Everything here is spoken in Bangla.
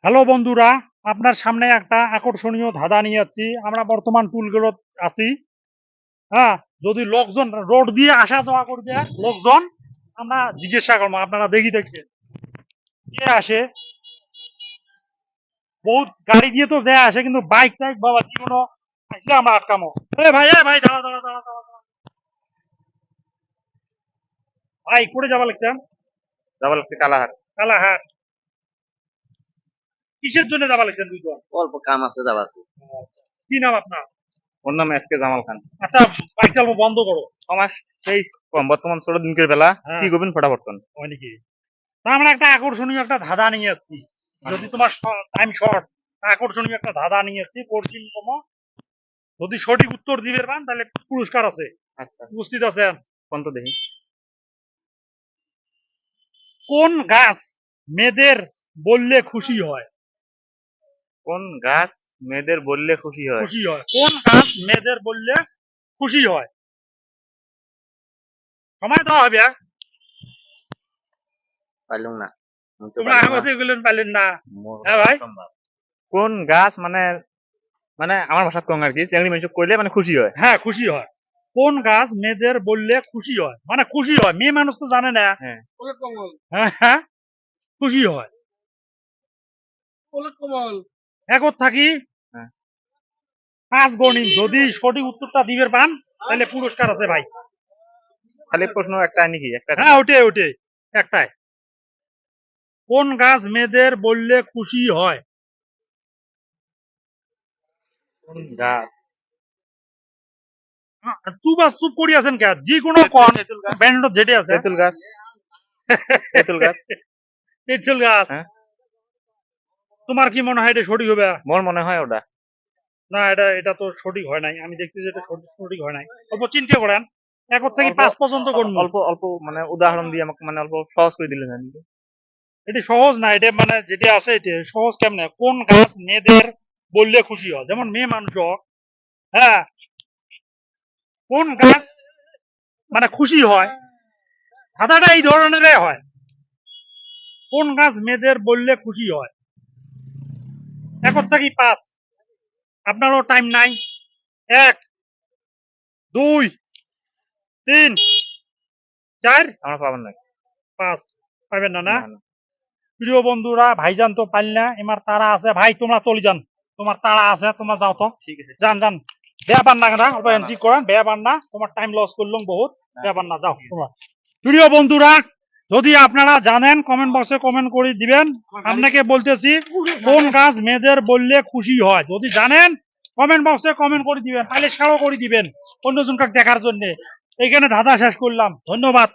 হ্যালো বন্ধুরা, আপনার সামনে একটা আকর্ষণীয় ধাঁধা নিয়ে যাচ্ছি। আমরা বর্তমান টুলগুলো আছি। হ্যাঁ, যদি লোকজন রোড দিয়ে আসা যাওয়া করবে লোকজন, আমরা জিজ্ঞাসা করবো আপনারা দেখি দেখবেন কে আসে। বহুত গাড়ি দিয়ে তো যে আসে, কিন্তু বাইক টাইক বাবা জীবন আসলে আমরা আটকামো। এ ভাই দাঁড়া দাঁড়া দাঁড়া দাঁড়া দাঁড়া। ভাই করে যাবা লাগছেন? যাওয়া লাগছে কালাহাট। কালাহাট। কিসের জন্য যাবা লাগছেন দুজন? অল্প কাম আছে, যাওয়া আছে। কি নাম আপনার? ওর নাম এস কে জামাল খান। আচ্ছা, বাইক চালানো বন্ধ করো। আমার সেই কম বর্তমান ছোট দিনকের বেলা হ্যাঁ, কি করবেন ফটাফট কন। হয় নাকি? তা আমরা একটা আকর্ষণীয় একটা ধাঁধা নিয়ে যাচ্ছি। যদি তোমার টাইম শর্ট, আকর্ষণীয় একটা ধাঁধা নিয়ে যাচ্ছি কঠিনতম। যদি সঠিক উত্তর দিবে পান তাহলে পুরস্কার আছে। আচ্ছা উপস্থিত আছেন? কোন তো দেখি। কোন গাছ মেয়েদের বললে খুশি হয়? কোন গাছ মেয়েদের বললে খুশি হয়? খুশি হয়, কোন গাছ মেয়েদের বললে খুশি হয়? সময় দেওয়া হবে। পাইলুম না, আমি তো তোমরা পাইলাম না। আমাদের বললেন পারলেন না। মোর হ্যাঁ ভাই, অসম্ভব। কোন গাছ মানে মানে আমার ভাষা কম আর কি, চেংড়ি মানুষ কইলে মানে খুশি হয়। হ্যাঁ খুশি হয়। কোন গাছ মেয়েদের বললে খুশি হয়, মানে খুশি হয়, মেয়ে মানুষ তো জানে না। হ্যাঁ, হ্যাঁ হ্যাঁ, খুশি হয়। একত থাকি হ্যাঁ। 5 গণিত, যদি সঠিক উত্তরটা দিবে পান তাহলে পুরস্কার আছে ভাই। খালি প্রশ্ন একটা নাকি একটা? হ্যাঁ ওটাই ওটাই, একটাই। কোন গাছ মেয়েদের বললে খুশি হয়? কোন গাছ? চুপ চুপ করি আছেন কে? যে কোনো কোন তেঁতুল গাছ। ব্যান্ড যেটা আছে। তেঁতুল গাছ। তেঁতুল গাছ। তেঁতুল গাছ। হ্যাঁ, তোমার কি মনে হয় এটা সঠিক হবে? মোর মনে হয় ওটা। না, এটা এটা তো সঠিক হয় নাই। আমি দেখতেছি এটা সঠিক হয় নাই। অল্প চিন্তা করেন। 1 থেকে অল্প 5 পর্যন্ত করবো। অল্প অল্প মানে উদাহরণ দিয়ে আমাকে মানে অল্প সহজ করে দিলেন আর কি। এটা সহজ না, এটা মানে যেটা আছে এটা সহজ কেমনে? কোন গাছ মেয়েদের বললে খুশি হয়, যেমন মেয়ে মানুষ। হ্যাঁ, কোন গাছ মানে খুশি হয়, ধাঁধাটা এই ধরনেরই হয়। কোন গাছ মেয়েদের বললে খুশি হয়? 1 থেকে 5। আপনারও টাইম নাই। 1, 2, 3, 4, আমরা পাবেন না। 5। পাবেন না? না, না না। প্রিয় বন্ধুরা, ভাইজান তো পাইল না, এমার তারা আছে। ভাই তোমরা চলে যান, তোমার তারা আছে, তোমরা যাও তো। ঠিক আছে। যান যান, বেয়া পান না কেনা, অল্প না, না। এনজি করেন, বেয়া পান না, তোমার টাইম লস করলাম বহুত। না, বেয়া পান না, যাও ঠিক আছে। তোমরা। প্রিয় বন্ধুরা, যদি আপনারা জানেন কমেন্ট বক্সে কমেন্ট করে দিবেন। আপনাকে বলতেছি, কোন গাছ মেয়েদের বললে খুশি হয়? যদি জানেন কমেন্ট বক্সে কমেন্ট করে দিবেন, তাহলে শেয়ারও করে দিবেন অন্যজনকে দেখার জন্য। এইখানে ধাঁধা শেষ করলাম, ধন্যবাদ।